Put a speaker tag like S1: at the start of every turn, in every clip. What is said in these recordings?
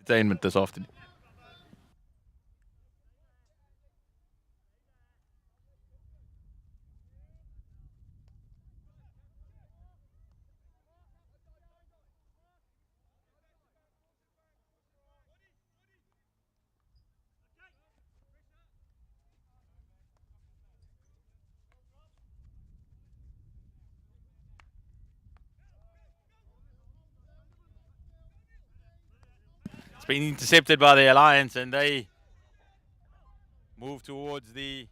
S1: entertainment this afternoon. It's been intercepted by the Alliance, and they move towards the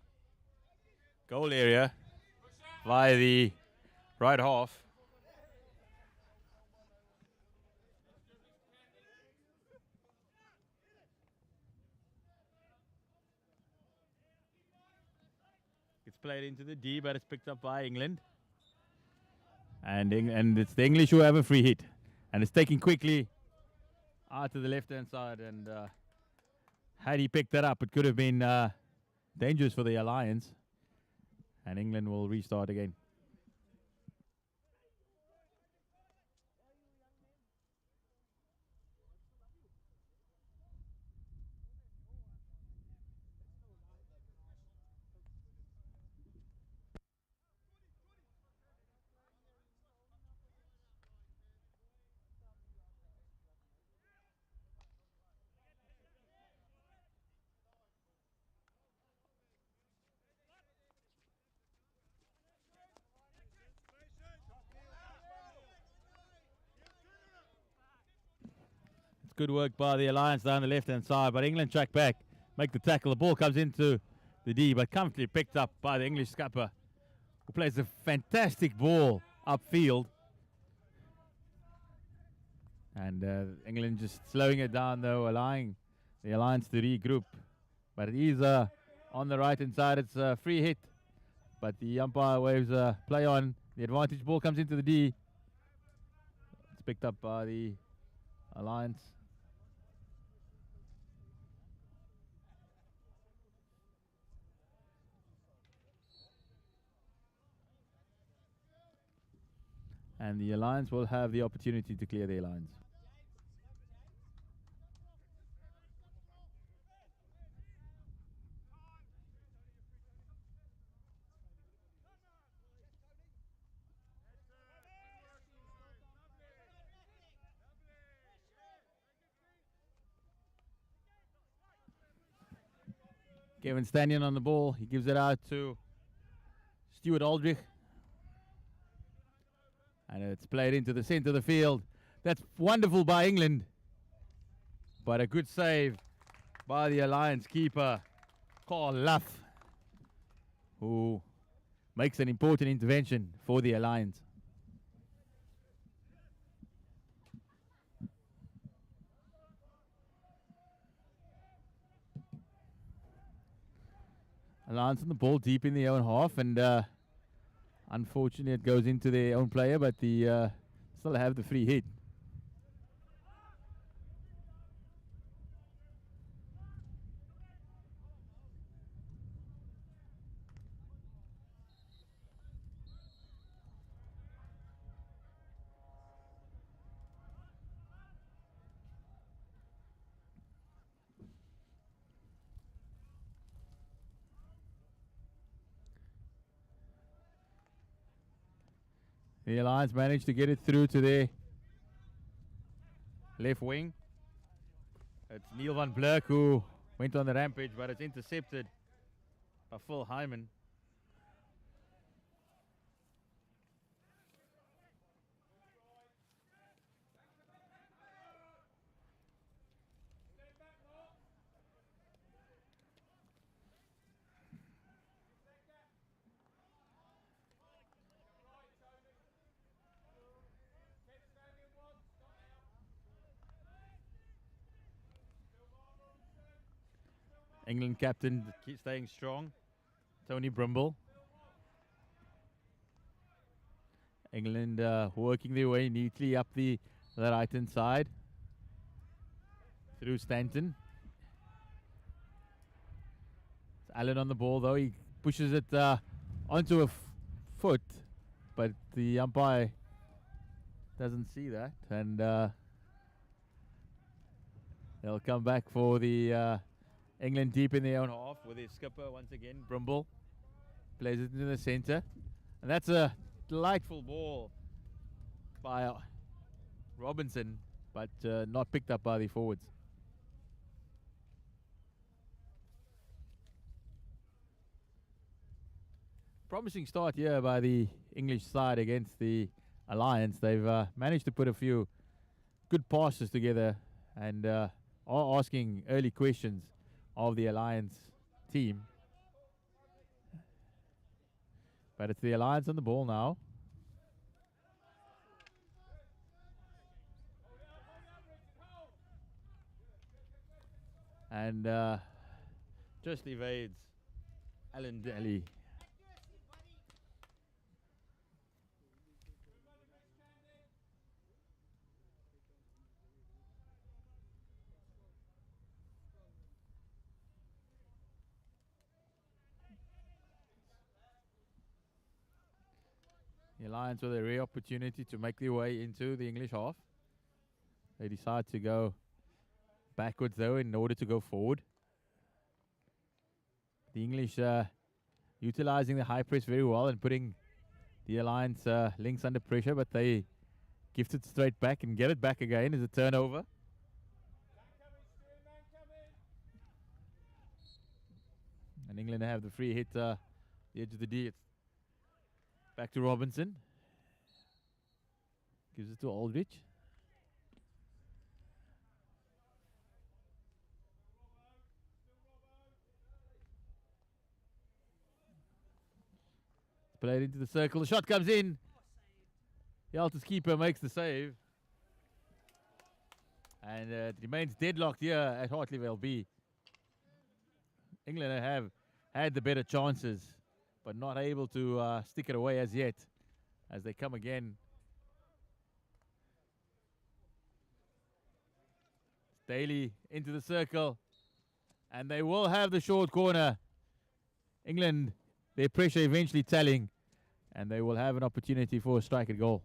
S1: goal area via the right half. It's played into the D, but it's picked up by England. And it's the English who have a free hit. And it's taken quickly out to the left-hand side. And had he picked that up, it could have been dangerous for the Alliance. And England will restart again. Good work by the Alliance down the left-hand side, but England track back, make the tackle. The ball comes into the D, but comfortably picked up by the English scupper, who plays a fantastic ball upfield. And England just slowing it down, though, allowing the Alliance to regroup. But it is on the right-hand side. It's a free hit, but the umpire waves play on. The advantage ball comes into the D. It's picked up by the Alliance. And the Alliance will have the opportunity to clear their lines. Kevin Stanion on the ball. He gives it out to Stuart Aldrich. And it's played into the centre of the field. That's wonderful by England. But a good save by the Alliance keeper, Carl Luff, who makes an important intervention for the Alliance. Alliance on the ball deep in their own half, and unfortunately, it goes into their own player, but the still have the free hit. The Alliance managed to get it through to their left wing. It's Neil van Blerk who went on the rampage, but it's intercepted by Phil Hyman. England captain staying strong, Tony Brimble. England working their way neatly up the right-hand side through Stanton. It's Allen on the ball, though. He pushes it onto a foot, but the umpire doesn't see that, and they'll They'll come back for the England deep in their own half with their skipper once again, Brimble. Plays it into the center. And that's a delightful ball by Robinson, but not picked up by the forwards. Promising start here by the English side against the Alliance. They've managed to put a few good passes together and are asking early questions of the Alliance team. But it's the Alliance on the ball now. And just evades Alan Daly. The Alliance with a rare opportunity to make their way into the English half. They decide to go backwards though in order to go forward. The English utilizing the high press very well and putting the Alliance links under pressure, but they gift it straight back and get it back again as a turnover. And England have the free hit the edge of the D. It's back to Robinson. Gives it to Aldrich. Played into the circle. The shot comes in. The Altus keeper makes the save. And it remains deadlocked here at Hartleyvale B. England have had the better chances, but not able to stick it away as yet, as they come again. Daly into the circle, and they will have the short corner. England, their pressure eventually telling, and they will have an opportunity for a strike at goal.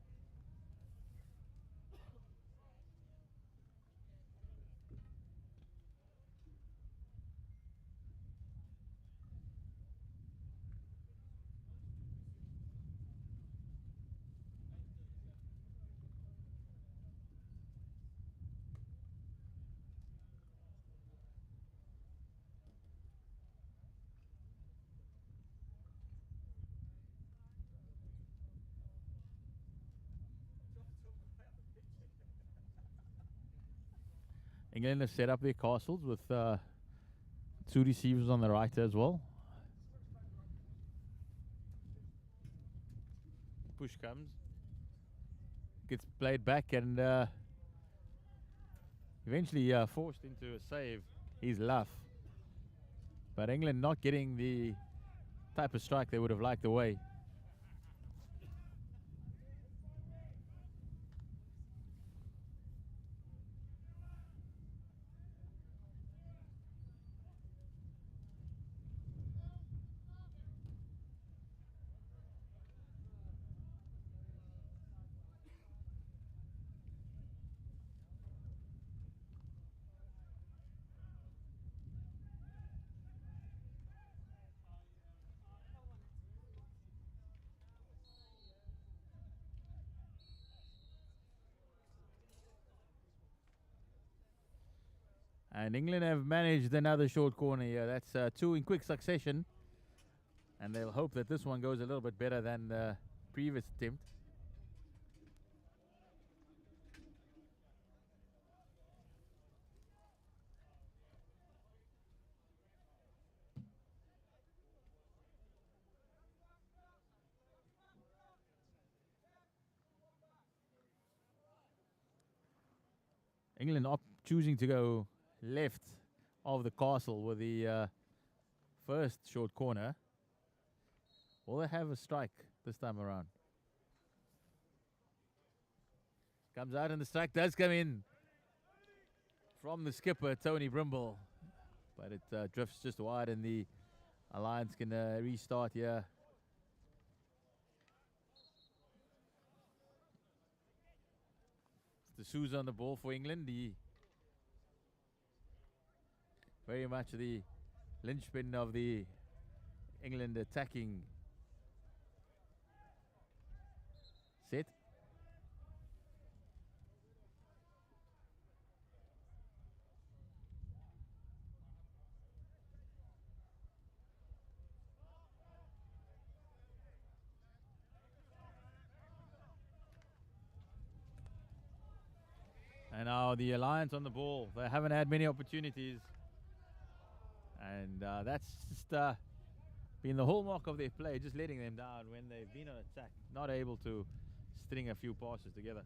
S1: England have set up their castles with two receivers on the right as well. Push comes. Gets played back and eventually forced into a save. He's Luff. But England not getting the type of strike they would have liked away. And England have managed another short corner here. That's two in quick succession. And they'll hope that this one goes a little bit better than the previous attempt. England choosing to go left of the castle with the first short corner. Will they have a strike this time around? Comes out and the strike does come in from the skipper, Tony Brimble. But it drifts just wide and the Alliance can restart here. It's the Souza on the ball for England. The very much the linchpin of the England attacking set. And now the Alliance on the ball. They haven't had many opportunities. And that's just been the hallmark of their play, just letting them down when they've been on attack, not able to string a few passes together.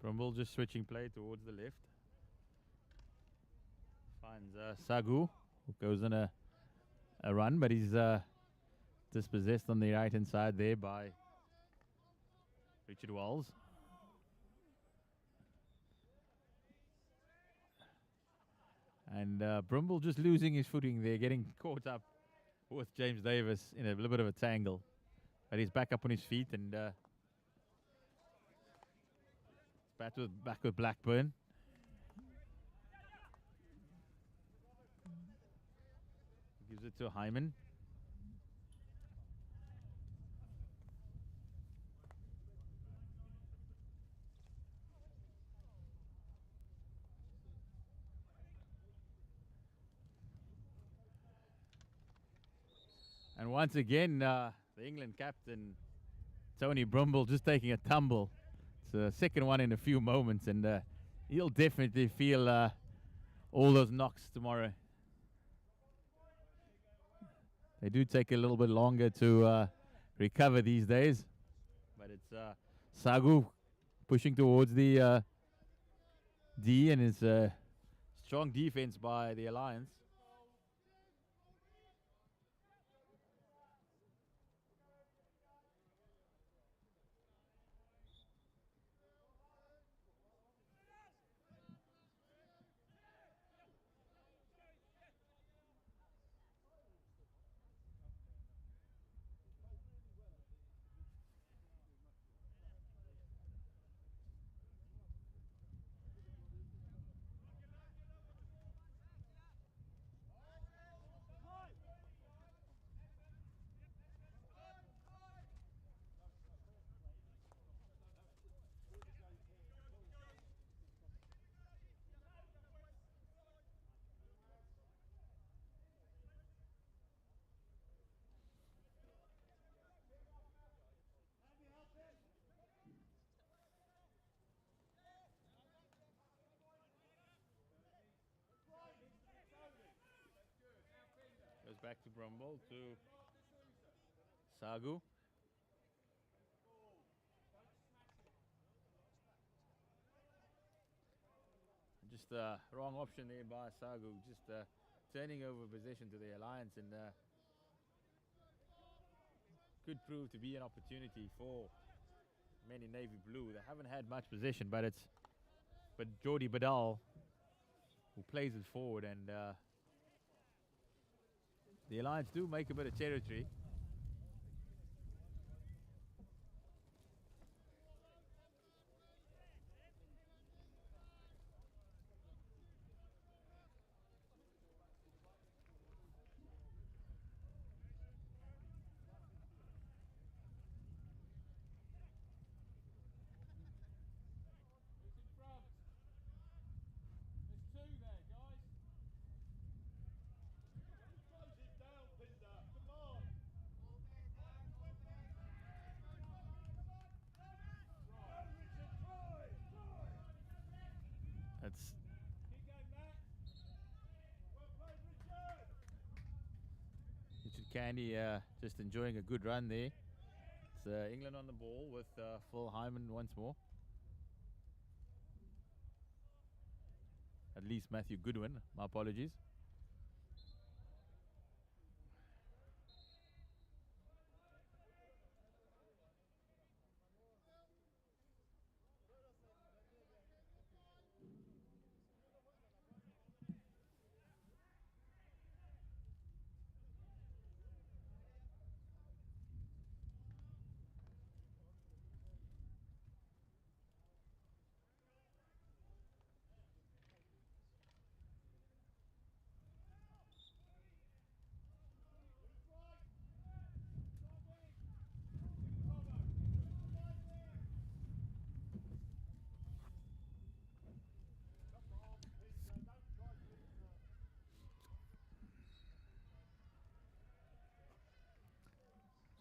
S1: Brumble just switching play towards the left. Finds Sagu, who goes on a run, but he's dispossessed on the right hand side there by Richard Walls. And Brumble just losing his footing there, getting caught up with James Davis in a little bit of a tangle. But he's back up on his feet and back with Blackburn. Gives it to Hyman. And once again, the England captain, Tony Brumble, just taking a tumble. It's the second one in a few moments, and he'll definitely feel all those knocks tomorrow. They do take a little bit longer to recover these days. But it's Sagu pushing towards the D, and it's a strong defense by the Alliance. Goes back to Brumble, to Sagu. Just wrong option there by Sagu, just turning over possession to the Alliance, and could prove to be an opportunity for men in navy blue. They haven't had much possession, but Jordi Badal who plays it forward, and the Alliance do make a bit of territory. Candy just enjoying a good run there. It's England on the ball with Phil Hyman once more. At least Matthew Goodwin. My apologies.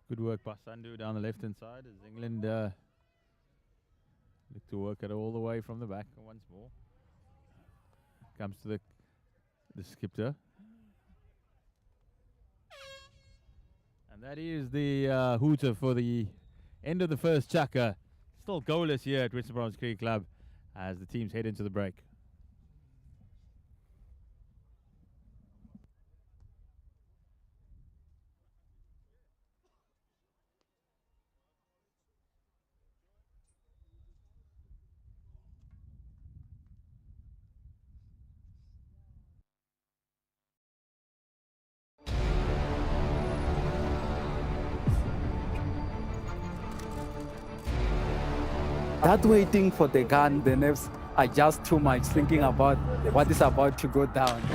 S1: Good work by Sandhu down the left-hand side as England look to work it all the way from the back once more. Comes to the skipper. And that is the hooter for the end of the first chukka. Still goalless here at Western Province Cricket Club as the teams head into the break.
S2: That waiting for the gun, the nerves are just too much, thinking about what is about to go down.
S3: And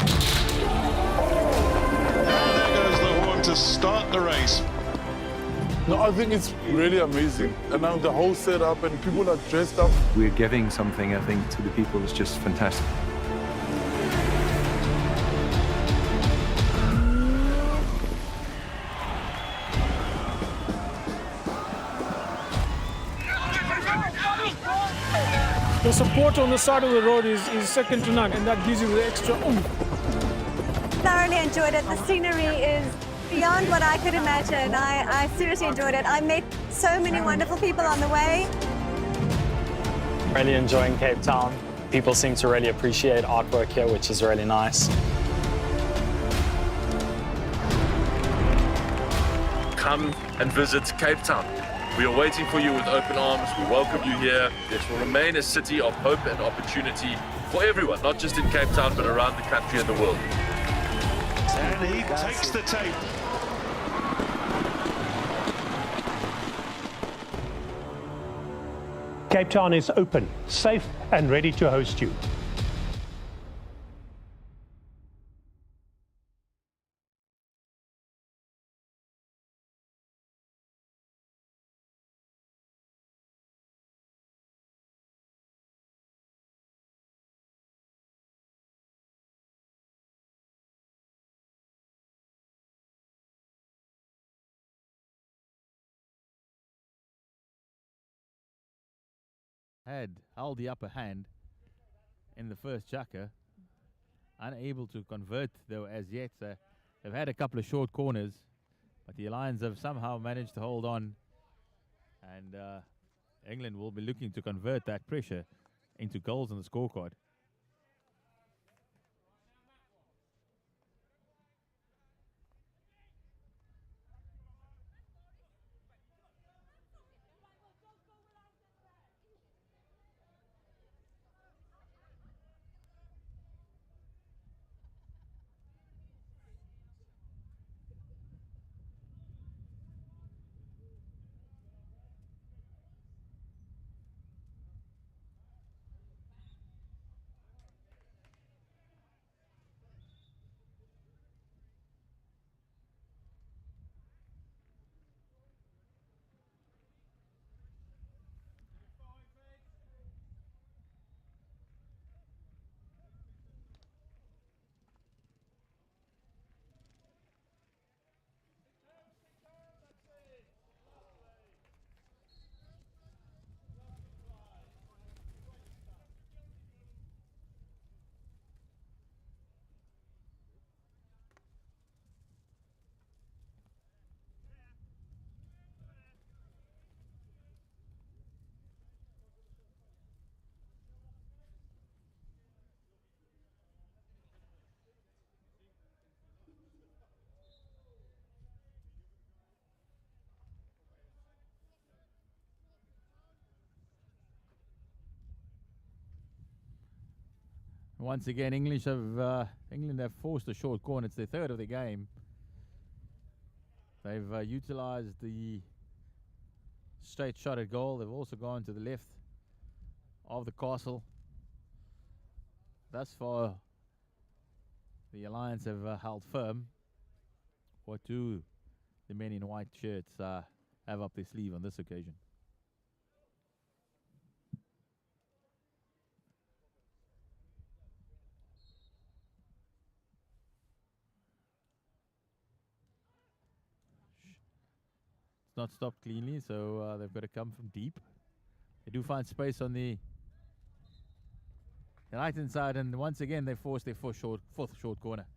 S3: there goes the horn to start the race.
S4: No, I think it's really amazing. And now the whole setup and people are dressed up.
S5: We're giving something, I think, to the people that's just fantastic.
S6: The support on the side of the road is second to none, and that gives you the extra oomph.
S7: Thoroughly enjoyed it. The scenery is beyond what I could imagine. I seriously enjoyed it. I met so many wonderful people on the way.
S8: Really enjoying Cape Town. People seem to really appreciate artwork here, which is really nice.
S9: Come and visit Cape Town. We are waiting for you with open arms. We welcome you here. This will remain a city of hope and opportunity for everyone, not just in Cape Town, but around the country and the world.
S3: And he takes the tape.
S10: Cape Town is open, safe and ready to host you.
S1: Had held the upper hand in the first chukka, unable to convert though as yet. They've had a couple of short corners, but the Lions have somehow managed to hold on, and England will be looking to convert that pressure into goals on the scorecard. Once again, England have forced a short corner. It's their third of the game. They've utilised the straight shot at goal. They've also gone to the left of the castle. Thus far, the Alliance have held firm. What do the men in white shirts have up their sleeve on this occasion? It's not stopped cleanly, so they've got to come from deep. They do find space on the right-hand side, and once again they force their fourth short corner.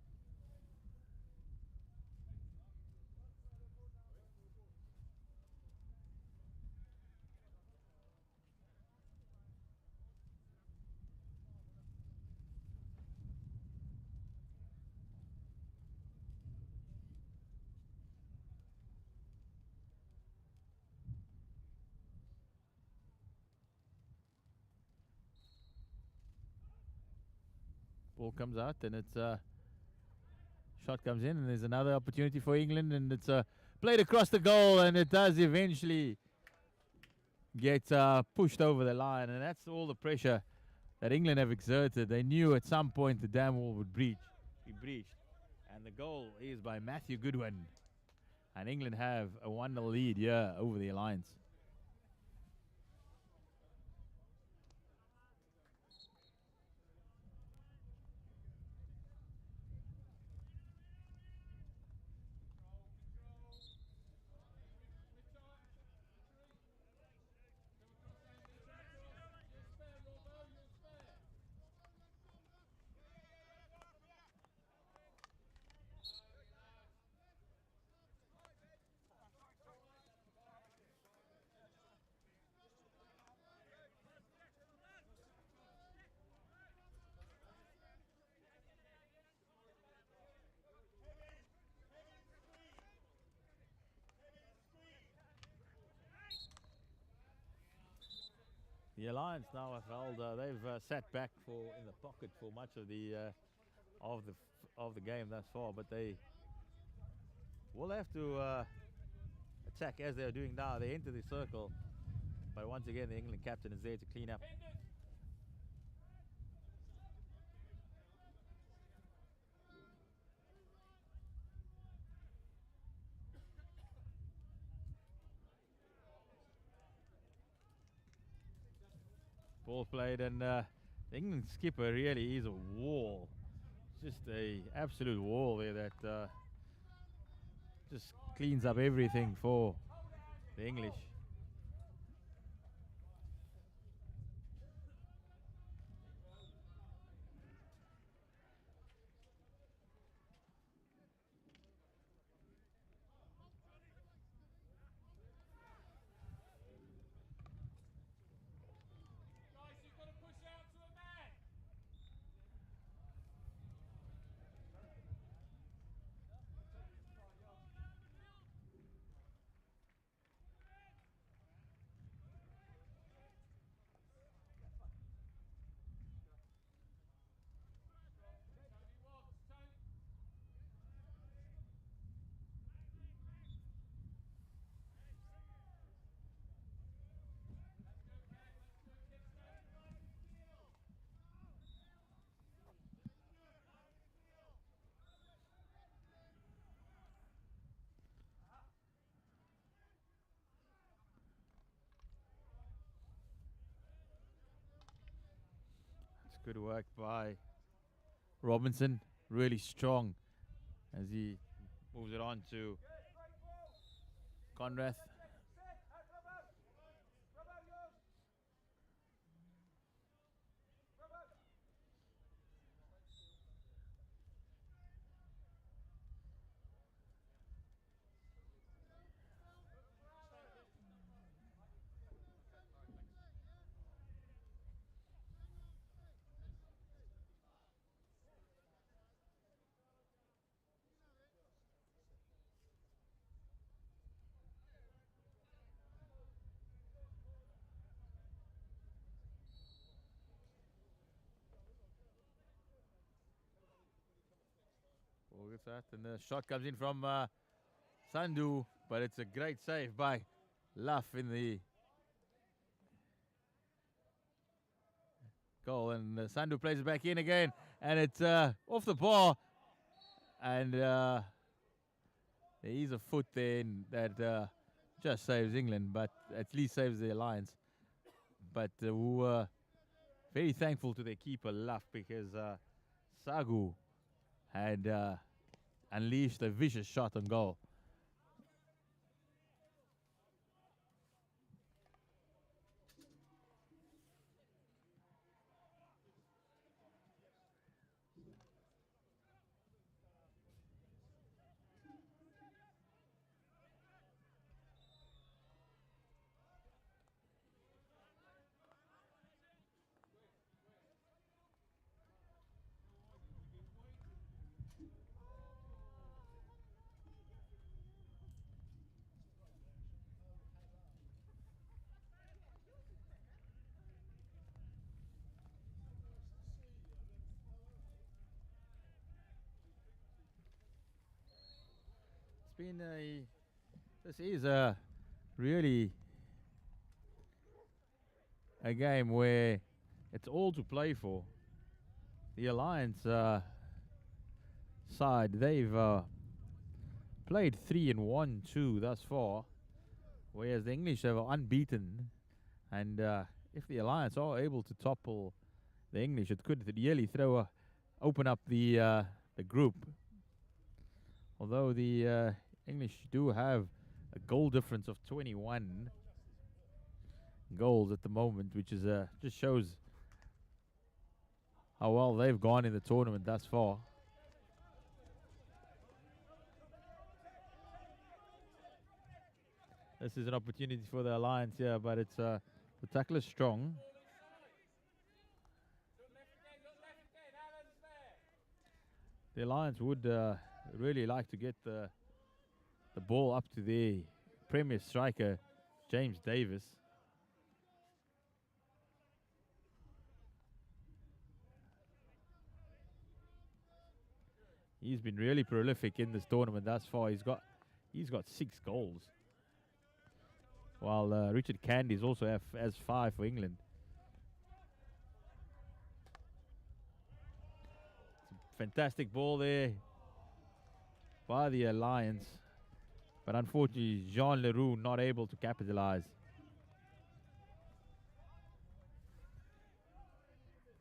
S1: Ball comes out, and it's shot comes in, and there's another opportunity for England, and it's played across the goal, and it does eventually get pushed over the line, and that's all the pressure that England have exerted. They knew at some point the dam wall would be breached, and the goal is by Matthew Goodwin, and England have a 1-0 lead here over the Alliance. The Alliance now have held. They've sat back in the pocket for much of the game thus far, but they will have to attack as they are doing now. They enter the circle, but once again the England captain is there to clean up. Ball played, and the England skipper really is a wall. Just a absolute wall there that just cleans up everything for the English. Good work by Robinson, really strong as he moves it on to Conrath. at that. And the shot comes in from Sandu, but it's a great save by Luff in the goal. And Sandu plays it back in again, and it's off the bar. And there is a foot there that just saves England, but at least saves the Alliance. But who were very thankful to their keeper, Luff, because Sagu had unleashed a vicious shot on goal. This is a really a game where it's all to play for. The Alliance side, they've played 3-1-2 thus far, whereas the English are unbeaten. And if the Alliance are able to topple the English, it could really open up the group. Although the English do have a goal difference of 21 goals at the moment, which is just shows how well they've gone in the tournament thus far. This is an opportunity for the Alliance here, but it's the tackle is strong. The Alliance would really like to get the ball up to their premier striker, James Davis. He's been really prolific in this tournament thus far. He's got 6 goals, while Richard Candies also has 5 for England. It's a fantastic ball there by the Alliance, but unfortunately Jean Leroux not able to capitalize.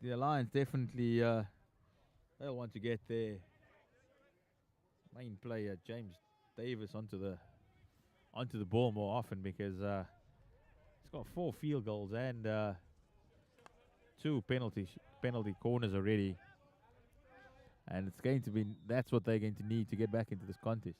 S1: The Alliance definitely they'll want to get their main player James Davis onto the ball more often, because he's got 4 field goals and 2 penalty corners already. And it's going to be, that's what they're going to need to get back into this contest.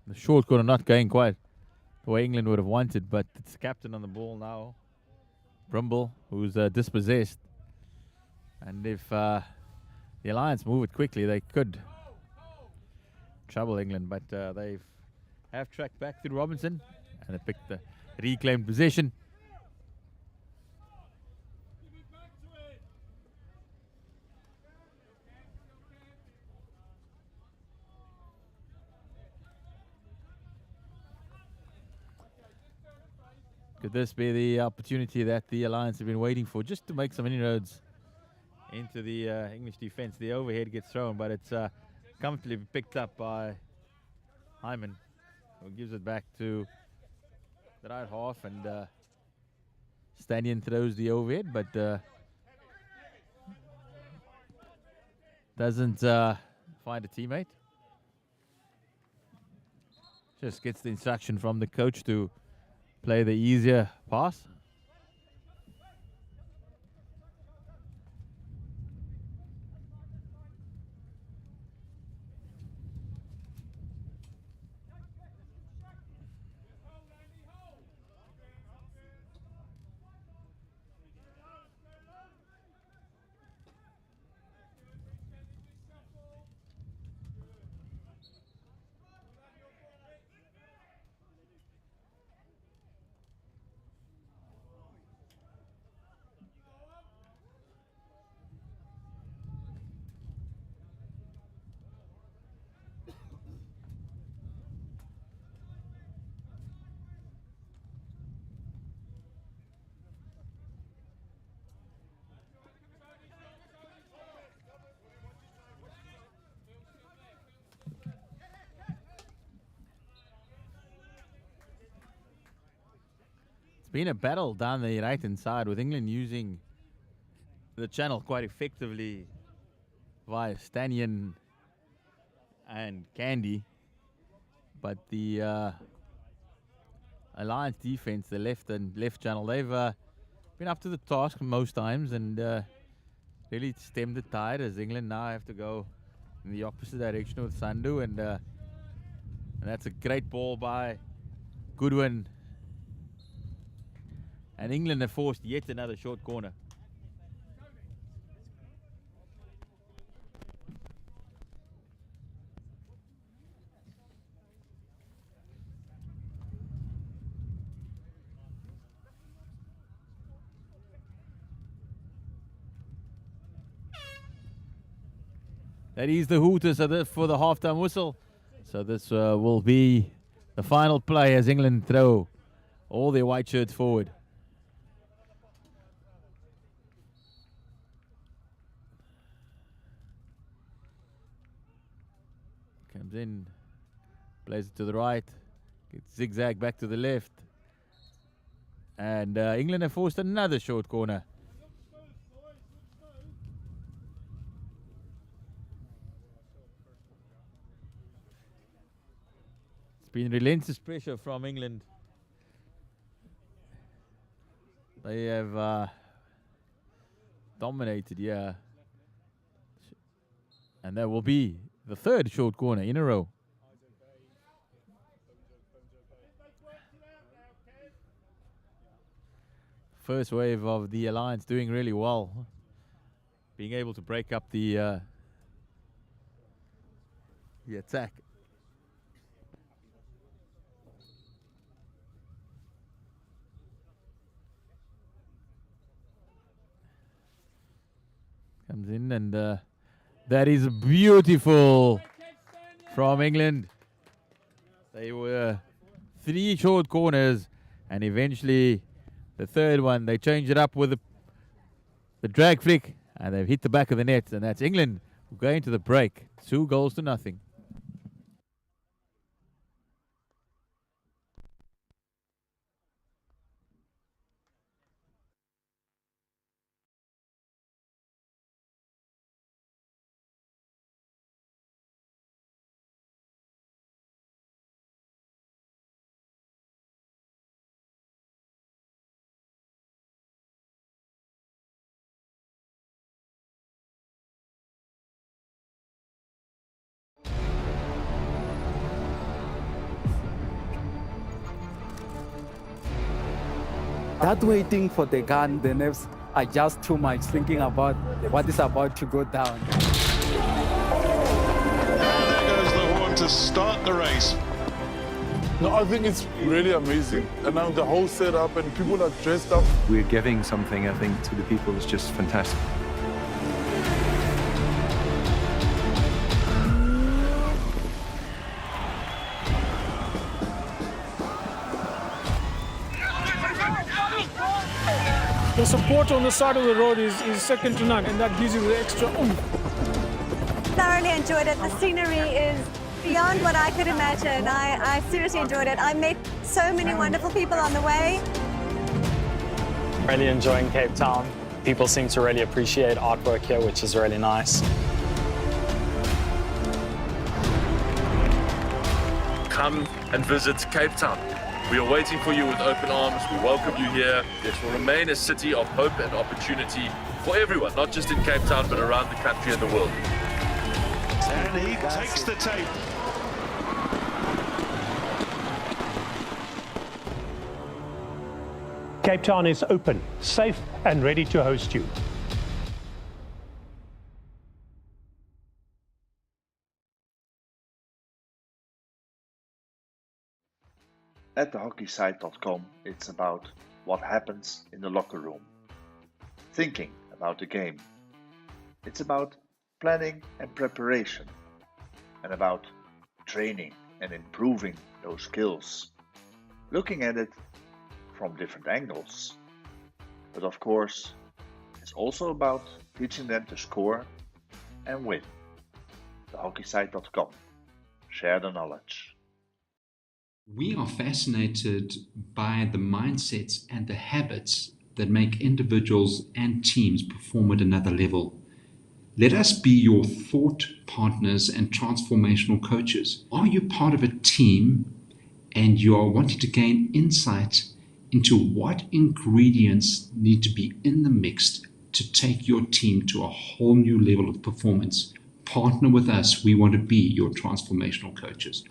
S1: The short corner not going quite the way England would have wanted, but it's the captain on the ball now, Brimble, who's dispossessed. And if the Alliance move it quickly, they could trouble England, but they have tracked back to Robinson and they picked the reclaimed possession. Could this be the opportunity that the Alliance have been waiting for, just to make some inroads into the English defense? The overhead gets thrown, but it's comfortably picked up by Hyman, who gives it back to the right half, and Stanion throws the overhead, but doesn't find a teammate. Just gets the instruction from the coach to play the easier pass. It's been a battle down the right-hand side, with England using the channel quite effectively via Stanion and Candy. But the Alliance defense, the left channel, they've been up to the task most times and really stemmed the tide, as England now have to go in the opposite direction with Sandu, and that's a great ball by Goodwin. And England have forced yet another short corner. That is the hooter for the halftime whistle. So this will be the final play as England throw all their white shirts forward. Comes in, plays it to the right, gets zigzag back to the left. And England have forced another short corner. It's been relentless pressure from England. They have dominated, yeah. And that will be the third short corner in a row. First wave of the Alliance doing really well, being able to break up the attack. Comes in, and that is beautiful from England. They were 3 short corners, and eventually the third one, they changed it up with the drag flick, and they've hit the back of the net, and that's England going to the break. 2-0.
S2: That waiting for the gun, the nerves are just too much thinking about what is about to go down.
S3: There goes the horn to start the race.
S4: No, I think it's really amazing. And now the whole setup and people are dressed up.
S5: We're giving something, I think, to the people is just fantastic.
S6: The support on the side of the road is second to none, and that gives you the extra oomph.
S7: Thoroughly enjoyed it. The scenery is beyond what I could imagine. I seriously enjoyed it. I met so many wonderful people on the way.
S8: Really enjoying Cape Town. People seem to really appreciate artwork here, which is really nice.
S9: Come and visit Cape Town. We are waiting for you with open arms. We welcome you here. This will remain a city of hope and opportunity for everyone, not just in Cape Town, but around the country and the world.
S3: And he takes the tape.
S10: Cape Town is open, safe, and ready to host you.
S11: At thehockeysite.com, it's about what happens in the locker room, thinking about the game. It's about planning and preparation, and about training and improving those skills, looking at it from different angles. But of course, it's also about teaching them to score and win. Thehockeysite.com. Share the knowledge.
S12: We are fascinated by the mindsets and the habits that make individuals and teams perform at another level. Let us be your thought partners and transformational coaches. Are you part of a team and you are wanting to gain insight into what ingredients need to be in the mix to take your team to a whole new level of performance? Partner with us. We want to be your transformational coaches.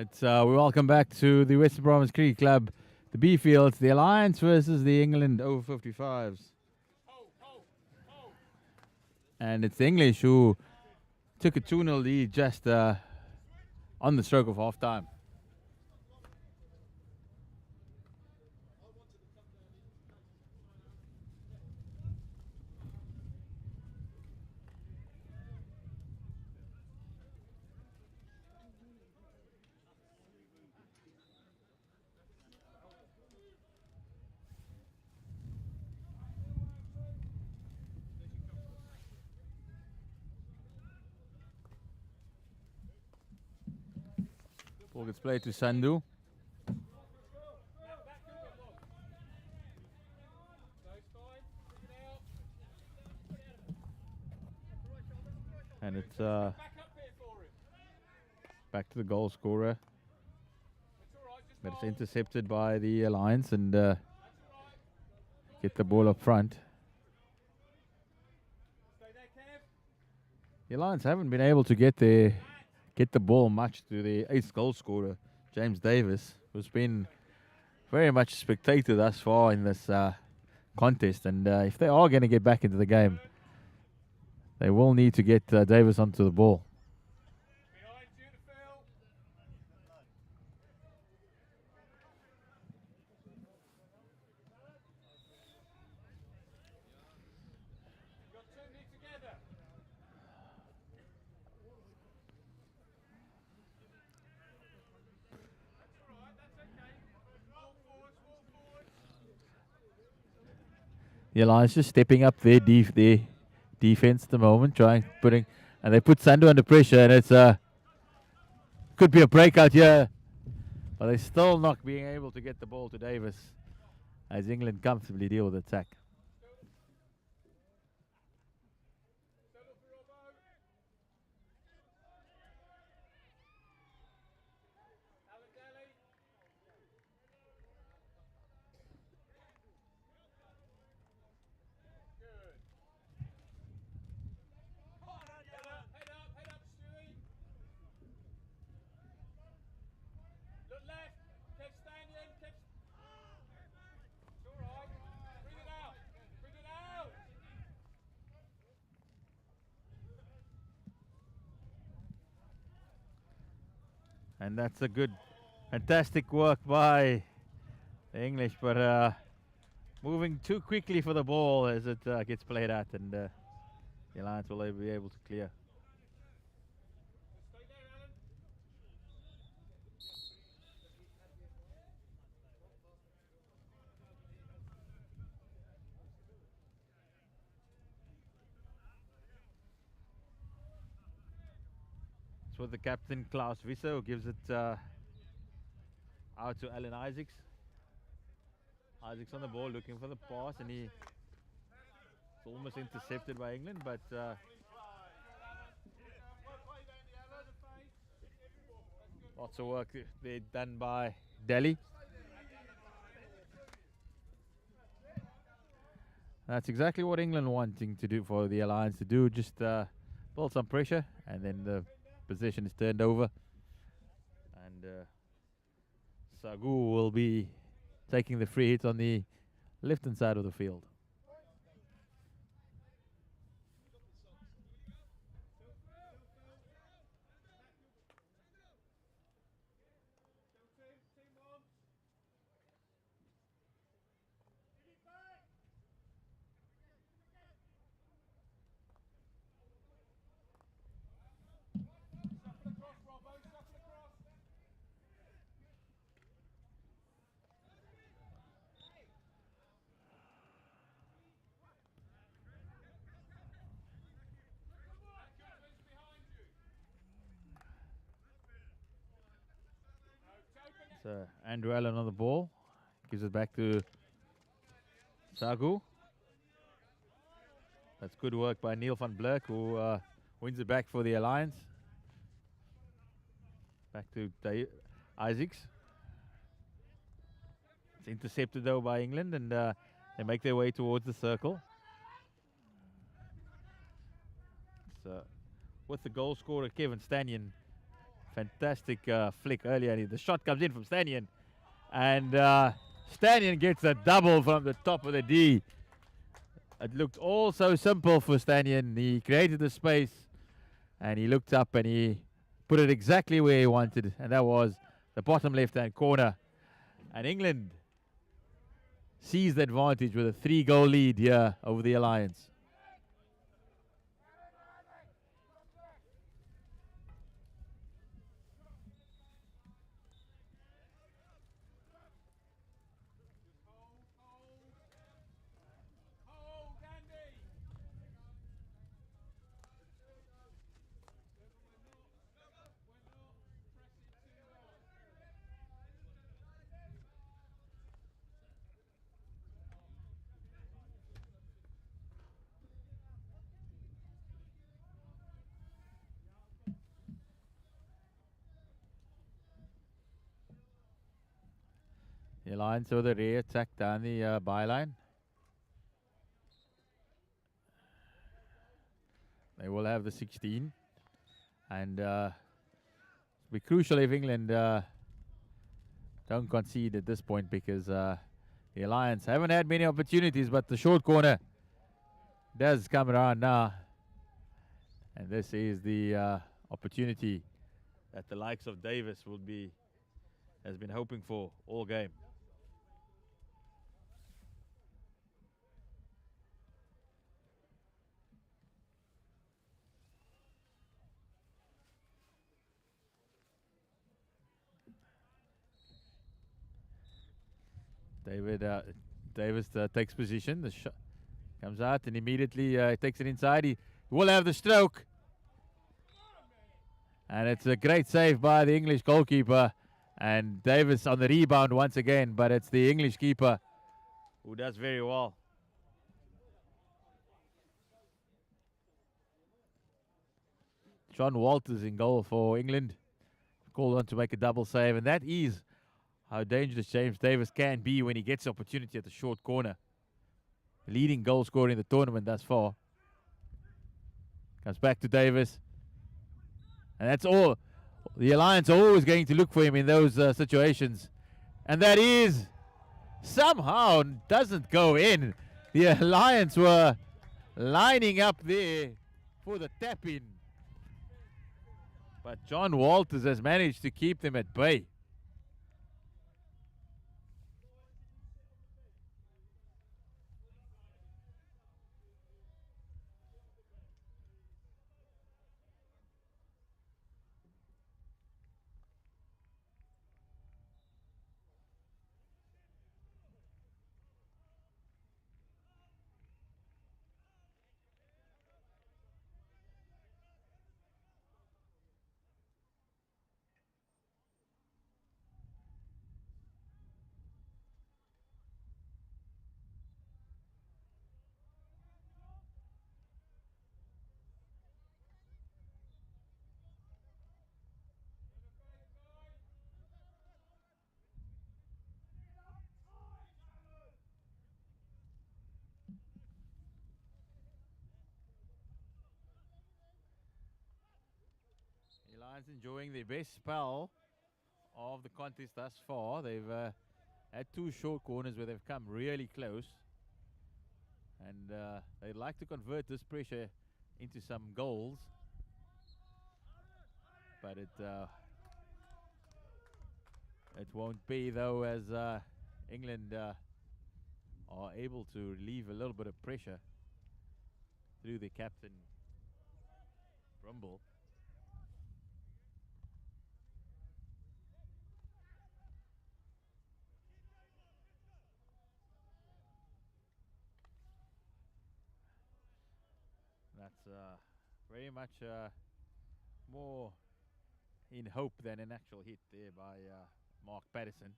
S1: It's we welcome back to the Western Province Cricket Club, the B fields, the Alliance versus the England O55s. And it's the English who took a 2-0 lead just on the stroke of half time. Ball gets played to Sandhu. And it's back to the goal scorer. But it's intercepted by the Alliance and get the ball up front. The Alliance haven't been able to get the ball much to the ace goal scorer, James Davis, who's been very much a spectator thus far in this contest. And if they are going to get back into the game, they will need to get Davis onto the ball. The Alliance just stepping up their defense at the moment, and they put Sandhu under pressure, and it's could be a breakout here, but they're still not being able to get the ball to Davis as England comfortably deal with the attack. And that's a good, fantastic work by the English, but moving too quickly for the ball as it gets played out, and the Alliance will be able to clear. With the captain Klaus Visser, who gives it out to Alan Isaacs. Isaacs on the ball looking for the pass, and it's almost intercepted by England, but lots of work there done by Delhi. That's exactly what England wanting to do for the Alliance to do, just build some pressure, and then the possession is turned over, and Sagu will be taking the free hit on the left-hand side of the field. So Andrew Allen on the ball, gives it back to Sagu. That's good work by Neil van Blerk, who wins it back for the Alliance. Back to Isaacs. It's intercepted though by England, and they make their way towards the circle. So with the goal scorer Kevin Stanion Fantastic flick earlier. The shot comes in from Stanion. And Stanion gets a double from the top of the D. It looked all so simple for Stanion. He created the space and he looked up and he put it exactly where he wanted. And that was the bottom left-hand corner. And England seized the advantage with a 3-goal lead here over the Alliance. The Alliance with a rear attack down the byline. They will have the 16. And it'll be crucial if England don't concede at this point, because the Alliance haven't had many opportunities, but the short corner does come around now. And this is the opportunity that the likes of Davis has been hoping for all game. Davis takes position. The shot comes out and immediately takes it inside. He will have the stroke. And it's a great save by the English goalkeeper. And Davis on the rebound once again, but it's the English keeper who does very well. John Walters in goal for England. Called on to make a double save, and that is how dangerous James Davis can be when he gets opportunity at the short corner. Leading goal scorer in the tournament thus far. Comes back to Davis. And that's all. The Alliance are always going to look for him in those situations. And that is somehow doesn't go in. The Alliance were lining up there for the tap in. But John Walters has managed to keep them at bay. Lions enjoying their best spell of the contest thus far. They've had 2 short corners where they've come really close. And they'd like to convert this pressure into some goals. But it won't be, though, as England are able to relieve a little bit of pressure through the captain, Rumble. That's very much more in hope than an actual hit there by Mark Patterson.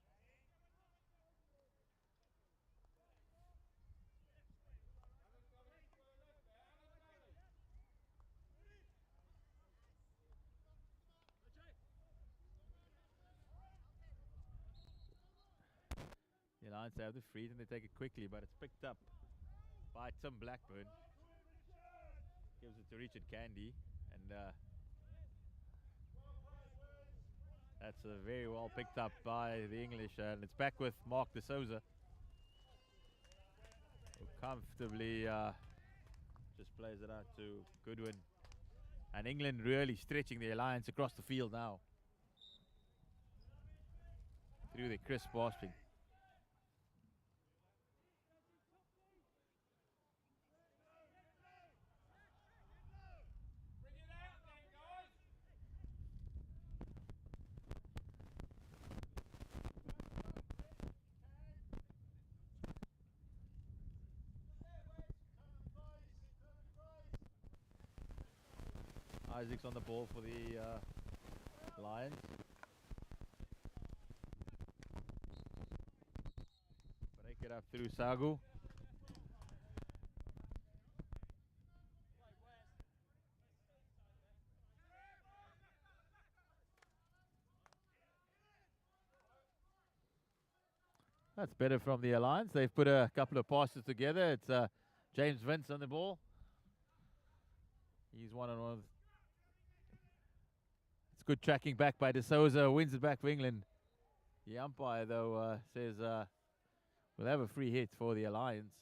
S1: The Lions have the freeze and they take it quickly, but it's picked up by Tim Blackburn. Gives it to Richard Candy, and That's very well picked up by the English, and it's back with Mark de Souza, who comfortably just plays it out to Goodwin. And England really stretching the alliance across the field now through the crisp passing. Isaac's on the ball for the Lions. Break it up through Sagu. That's better from the Alliance. They've put a couple of passes together. It's James Vince on the ball. He's one-on-one. It's good tracking back by De Souza. Wins it back for England. The umpire, though, says we'll have a free hit for the Alliance.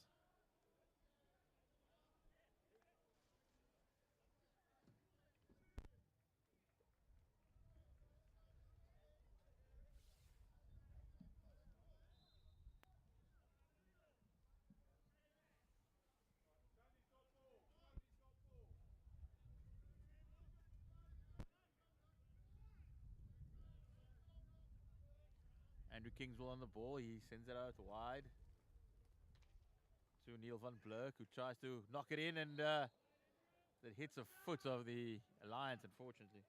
S1: Andrew Kingswell on the ball. He sends it out wide to Neil van Blerk, who tries to knock it in, and that hits a foot of the Alliance, unfortunately.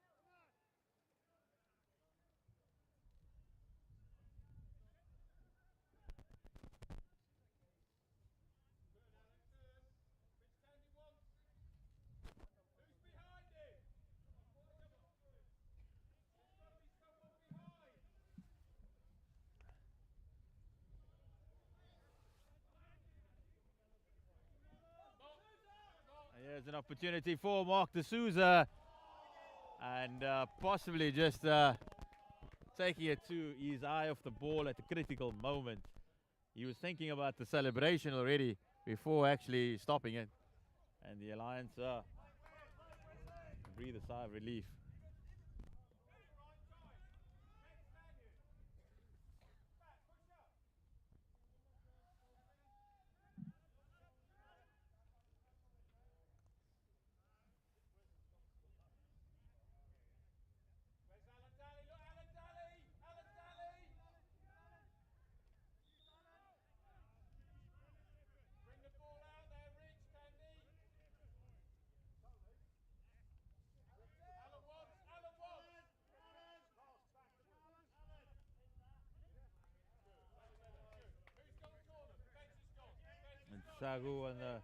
S1: Here's an opportunity for Mark de Souza, and possibly just taking it to his eye off the ball at a critical moment. He was thinking about the celebration already before actually stopping it, and the Alliance breathe a sigh of relief. And Sagu on the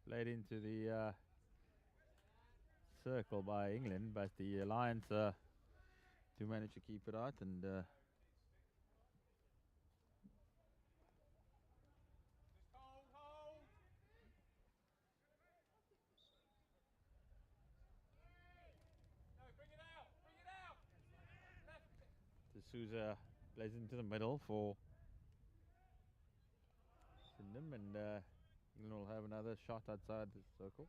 S1: played into the circle by England, but the Alliance do manage to keep it out, and De Souza plays into the middle for Sindham, and England will have another shot outside the circle.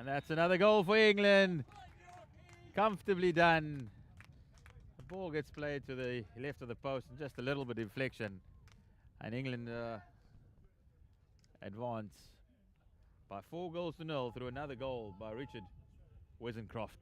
S1: And that's another goal for England. Comfortably done. The ball gets played to the left of the post and just a little bit of deflection. And England advance by 4-0 through another goal by Richard Wezencroft.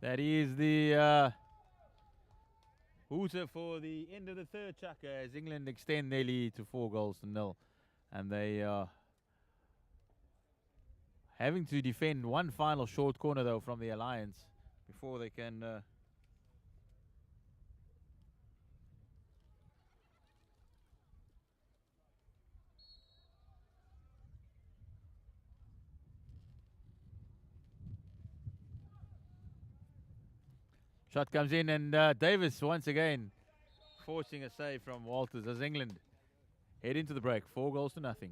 S1: That is the hooter for the end of the third chukker as England extend their lead to 4-0. And they are having to defend one final short corner though from the Alliance before they can shot comes in, and Davis once again forcing a save from Walters as England head into the break, 4-0.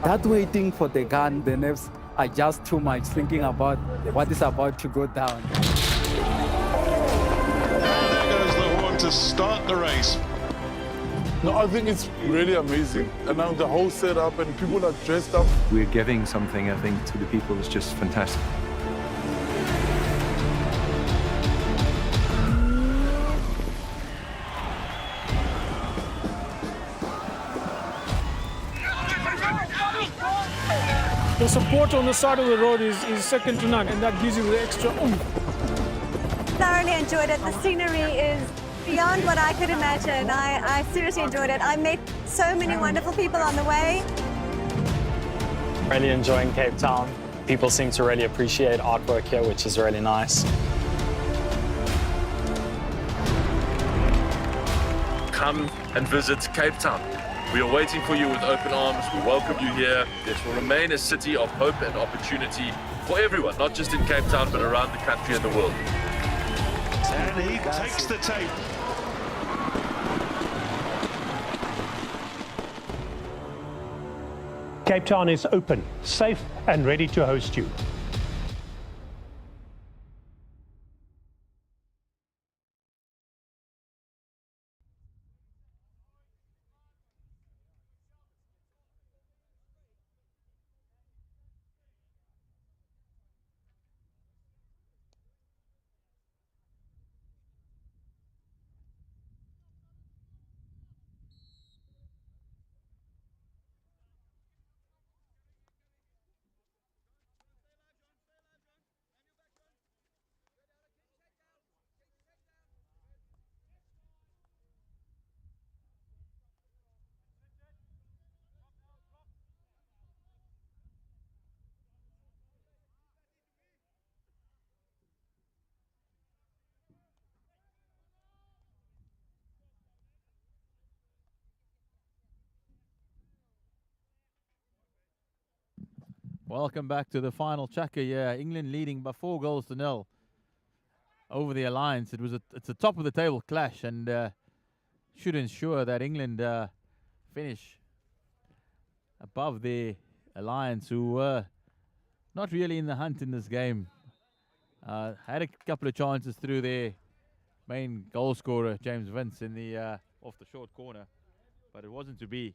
S2: That waiting for the gun, the nerves are just too much, thinking about what is about to go down.
S3: And there goes the horn to start the race.
S4: No, I think it's really amazing. And now the whole setup and people are dressed up.
S5: We're giving something, I think, to the people that's just fantastic.
S6: The support on the side of the road is second to none, and that gives you the extra oomph.
S7: Thoroughly enjoyed it. The scenery is beyond what I could imagine. I seriously enjoyed it. I met so many wonderful people on the way.
S8: Really enjoying Cape Town. People seem to really appreciate artwork here, which is really nice.
S9: Come and visit Cape Town. We are waiting for you with open arms. We welcome you here. This will remain a city of hope and opportunity for everyone, not just in Cape Town, but around the country and the world.
S3: And he takes the tape.
S10: Cape Town is open, safe, and ready to host you.
S1: Welcome back to the final checker. Yeah, England leading by 4-0 over the Alliance. It's a top of the table clash, and should ensure that England finish above the Alliance, who were not really in the hunt in this game. Had a couple of chances through their main goal scorer, James Vince, in the off the short corner, but it wasn't to be.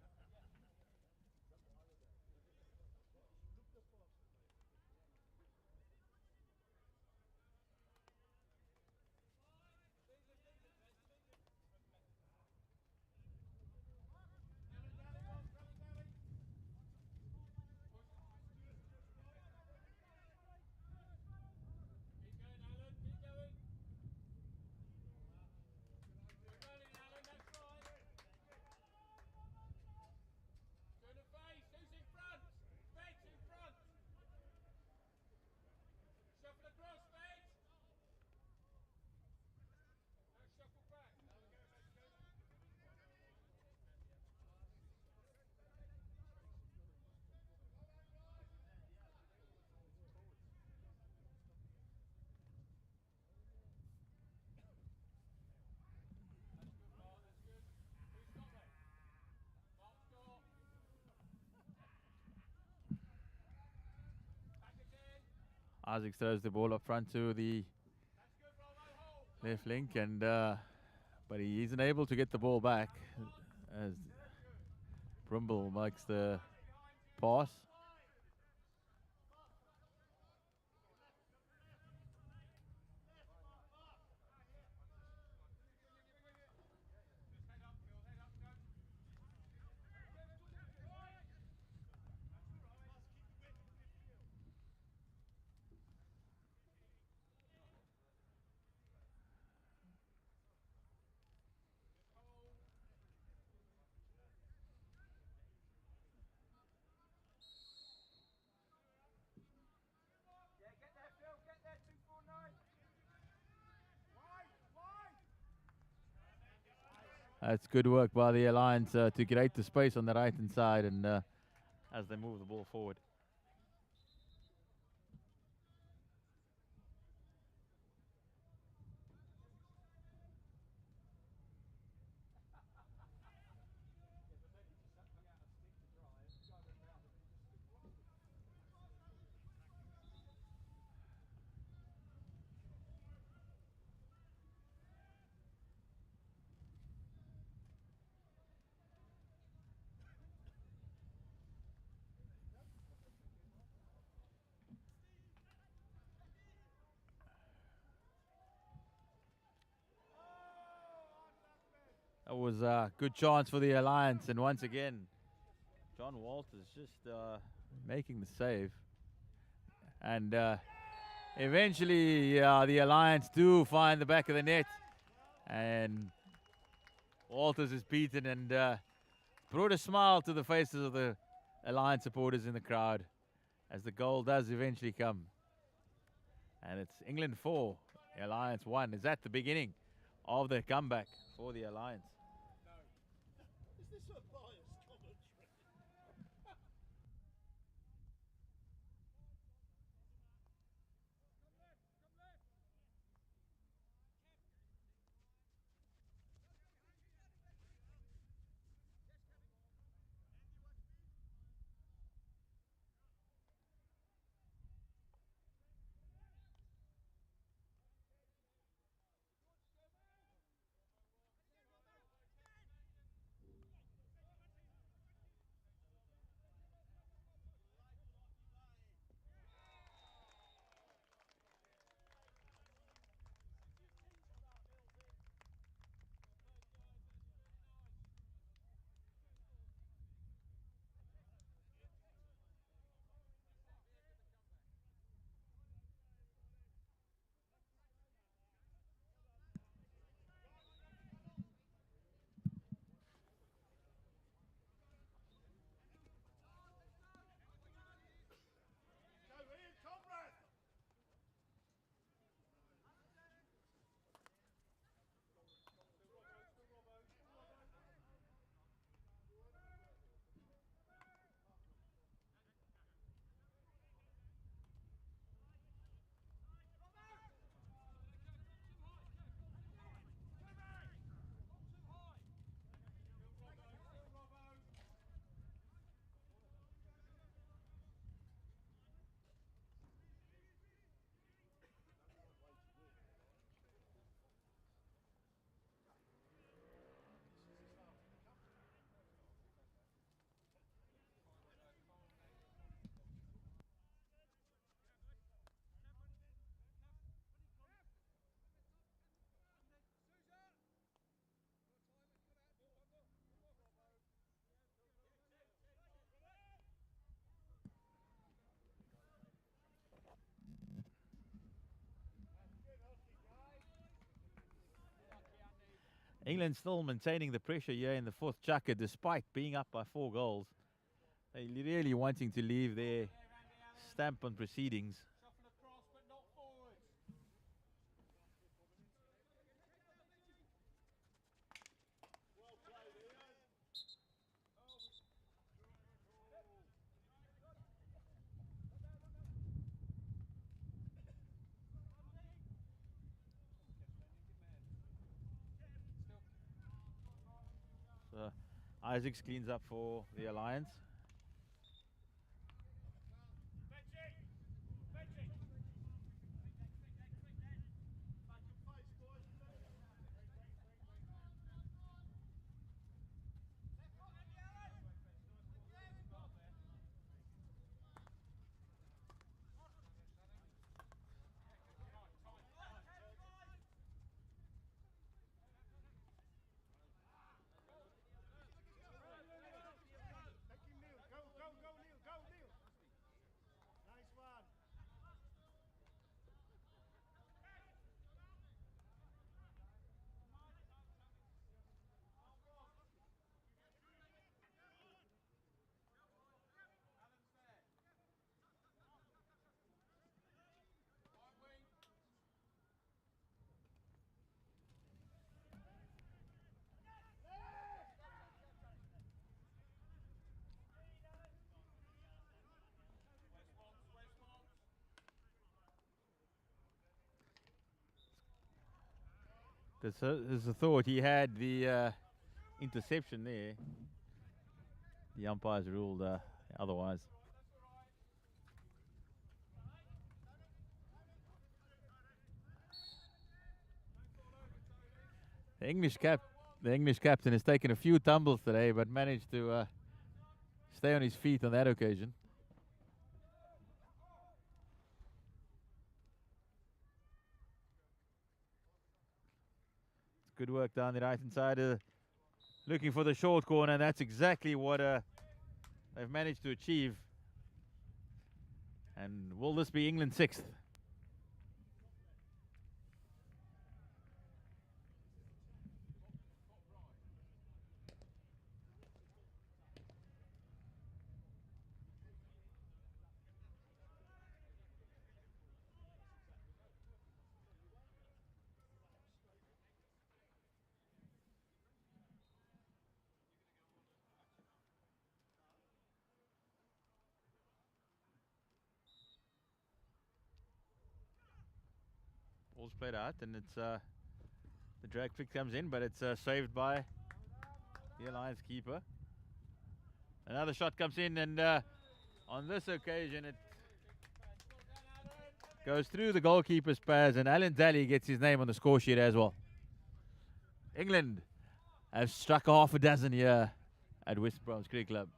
S1: Isaac throws the ball up front to the left link, and but he isn't able to get the ball back as Brimble makes the pass. That's good work by the Alliance to create the space on the right-hand side, and as they move the ball forward. That was a good chance for the Alliance, and once again, John Walters just making the save. And eventually, the Alliance do find the back of the net, and Walters is beaten, and brought a smile to the faces of the Alliance supporters in the crowd as the goal does eventually come. And it's England 4, Alliance 1. Is that the beginning of the comeback for the Alliance? England still maintaining the pressure here in the fourth chukker despite being up by 4 goals. They're really wanting to leave their stamp on proceedings. So Isaacs cleans up for the Alliance. There's a thought he had the interception there. The umpires ruled otherwise. The English captain has taken a few tumbles today, but managed to stay on his feet on that occasion. It's good work down the right hand side, looking for the short corner, and that's exactly what they've managed to achieve. And will this be England's 6th? Ball's played out, and it's the drag kick comes in, but it's saved by the Alliance keeper. Another shot comes in, and on this occasion it goes through the goalkeeper's pads, and Alan Daly gets his name on the score sheet as well. England have struck half a dozen here at West Bromwich Cricket Club.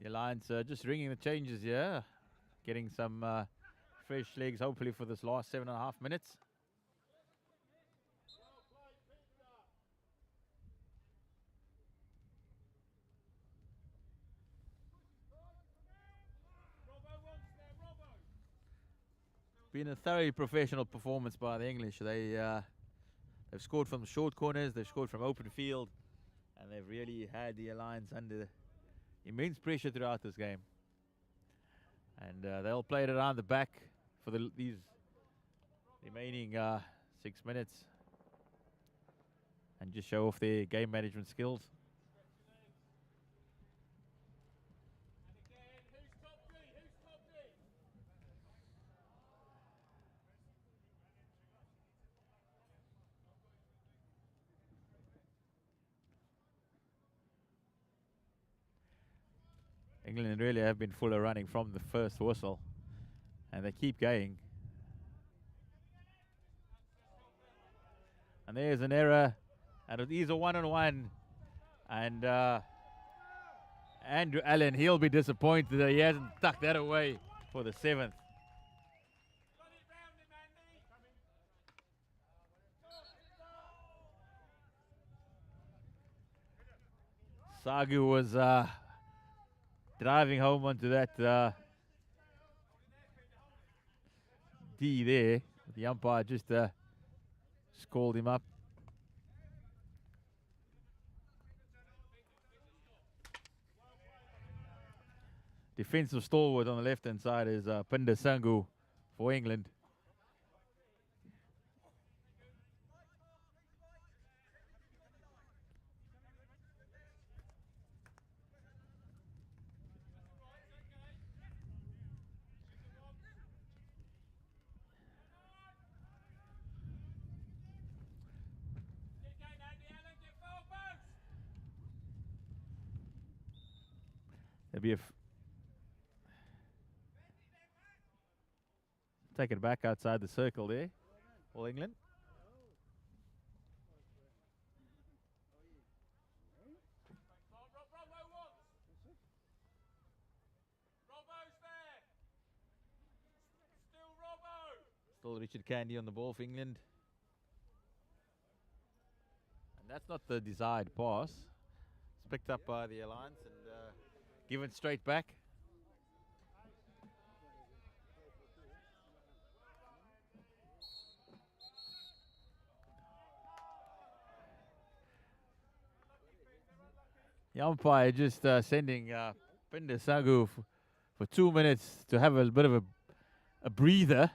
S1: The Alliance just ringing the changes here, getting some fresh legs, hopefully, for this last 7.5 minutes. Been a thoroughly professional performance by the English. They've scored from short corners, they've scored from open field, and they've really had the Alliance under immense pressure throughout this game. And they'll play it around the back for these remaining 6 minutes and just show off their game management skills. England really have been full of running from the first whistle, and they keep going. And there's an error, and it is a 1-on-1. And Andrew Allen, he'll be disappointed that he hasn't tucked that away for the 7th. Sagu was driving home onto that D there. The umpire just called him up. Defensive stalwart on the left-hand side is Pinder Sangu for England. There'll be take it back outside the circle there, All England. Still Richard Candy on the ball for England. And that's not the desired pass. It's picked up by the Alliance and given straight back. The umpire just sending Pinder Sagu for 2 minutes to have a bit of a breather.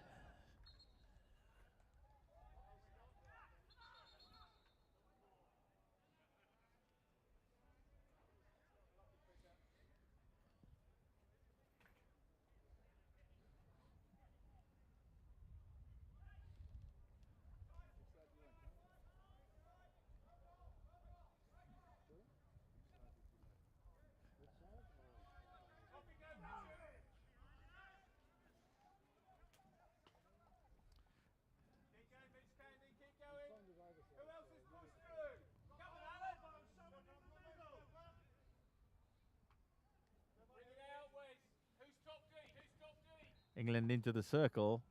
S1: England into the circle,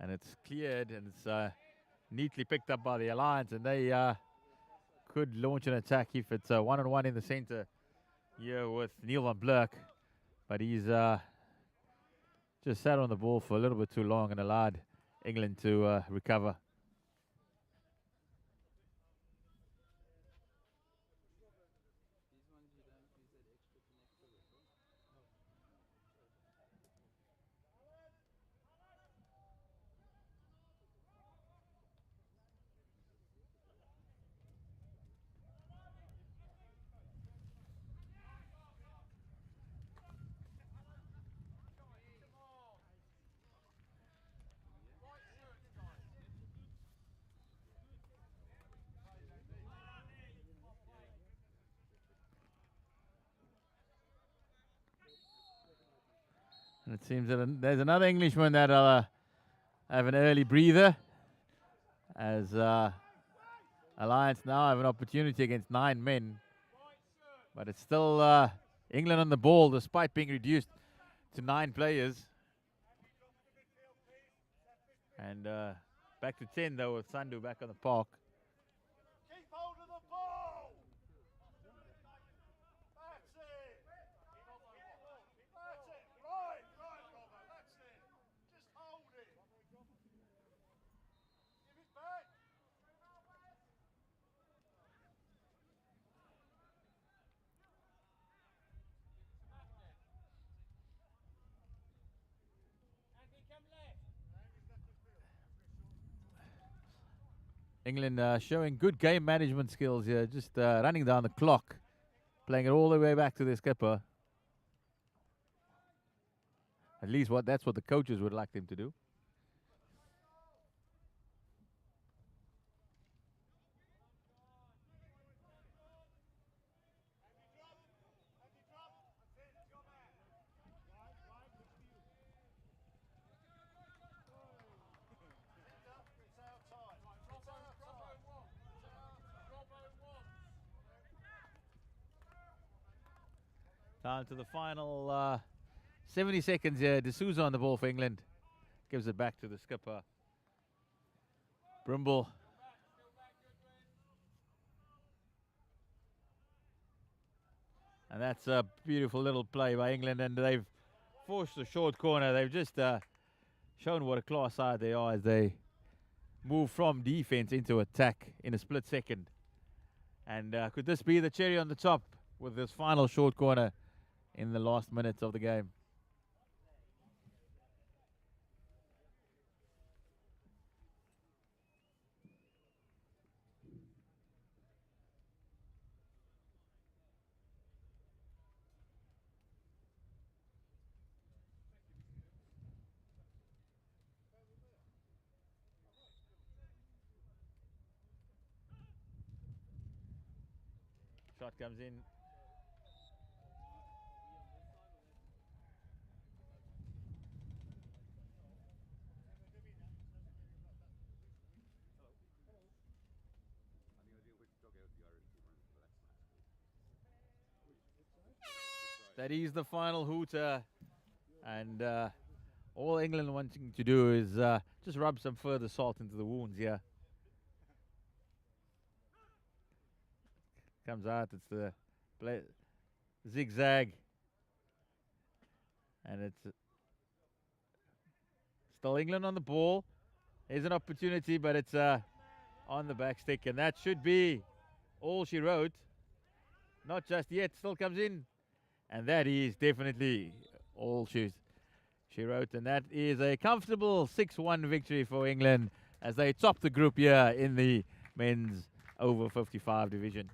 S1: and it's cleared, and it's neatly picked up by the Alliance, and they could launch an attack if it's 1-on-1 in the center here with Neil van Blerk, but he's just sat on the ball for a little bit too long and allowed England to recover. And it seems that there's another Englishman that'll have an early breather, as Alliance now have an opportunity against 9 men. But it's still England on the ball despite being reduced to 9 players. And back to 10 though with Sandu back on the park. England showing good game management skills here, just running down the clock, playing it all the way back to their skipper. At least that's what the coaches would like them to do. Down to the final 70 seconds here. D'Souza on the ball for England. Gives it back to the skipper. Brimble. And that's a beautiful little play by England, and they've forced a short corner. They've just shown what a class side they are as they move from defense into attack in a split second. And could this be the cherry on the top with this final short corner in the last minutes of the game? Shot comes in. That is the final hooter, and all England wanting to do is just rub some further salt into the wounds here. Comes out, it's the zigzag, and it's still England on the ball. There's an opportunity, but it's on the back stick, and that should be all she wrote. Not just yet, still comes in, and that is definitely all she wrote, and that is a comfortable 6-1 victory for England as they top the group here in the men's over 55 division.